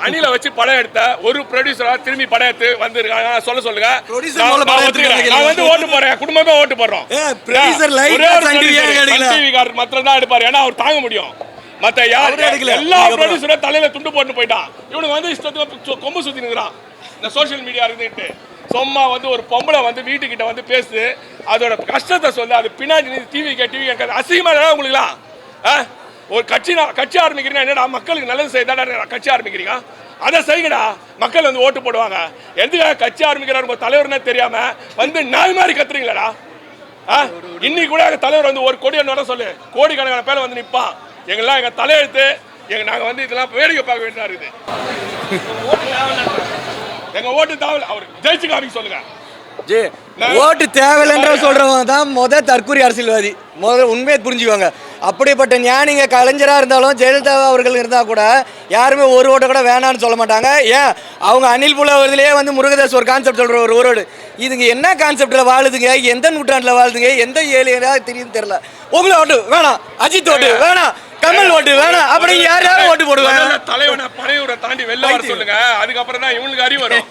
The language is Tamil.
அணில வச்சு படம் எடுத்த ஒரு ப்ரொடியூசரா திரும்பி படம் எடுத்து வந்திருக்காங்க சொல்லுங்க. நான் வந்து ஓட்டு போறேன், குடும்பமே ஓட்டு போடுறோம். மாத்திரம் தான் எடுப்பாரு, ஏன்னா அவர் தாங்க முடியும். மத்த எல்லா ப்ரொடியூசரும் தலையில துண்டு போட்டு போயிட்டான். இவனுக்கு வந்து இஷ்டத்துக்கு கொம்பு சுத்தி நிற்கிறான். இந்த சோசியல் மீடியா இருந்துட்டு சும்மா வந்து ஒரு பொம்பளை வந்து வீட்டுக்கிட்ட வந்து பேசு, அதோட கஷ்டத்தை சொல்லு, அது பின்னாடி டிவி கேட்க அசிங்கமா உங்களுக்குலாம். ஒரு கட்சி ஆரம்பிக்கிறீங்க, என்னடா மக்களுக்கு நல்லது செய்தாடா கட்சி ஆரம்பிக்கிறீங்க, அதை செய்யுங்கடா, மக்கள் வந்து ஓட்டு போடுவாங்க. எதுக்காக கட்சி ஆரம்பிக்கிறாரு உங்க தலைவர்னே தெரியாம வந்து நாய் மாதிரி கத்துறீங்களா? இன்னைக்கு கூட எங்க தலைவர் வந்து ஒரு கோடி வர சொல்லு, கோடிக்கணக்கான பேர் வந்து நிற்பான். எங்கெல்லாம் எங்க தலையெழுத்து, நாங்க வந்து இதெல்லாம் வேடிக்கை பார்க்க வேண்டியதா இருக்குது. எங்க ஓட்டு தேவையில்லை, அவர் ஜெயிச்சு காமிக்க சொல்லுங்க. ஓட்டு தேவையில்லைன்ற சொல்றவங்க தான் தற்கூரி அரசியல்வாதி. உண்மையை புரிஞ்சுக்குவாங்க. அப்படிப்பட்ட ஞானிங்க கலைஞராக இருந்தாலும் ஜெயலலிதா அவர்கள் இருந்தால் கூட யாருமே ஒரு ஓட்டை கூட வேணான்னு சொல்ல மாட்டாங்க. ஏன் அவங்க அணில் புலவர்களே வந்து முருகதாஸ் ஒரு கான்செப்ட் சொல்கிற ஒரு ஓடு இதுங்க என்ன கான்செப்டில் வாழுதுங்க, எந்த நூற்றாண்டில் வாழுதுங்க, எந்த ஏழையா தெரியும் தெரியல. உங்களை ஓட்டு வேணாம், அஜித் ஓட்டு வேணாம், கமல் ஓட்டு வேணாம், அப்படி யாராவது ஓட்டு போடுவாங்க. தலைவனை பனையூரை தாண்டி வெளில வர சொல்லுங்க, அதுக்கப்புறம் தான் இவங்களுக்கு அறிவு வரும்.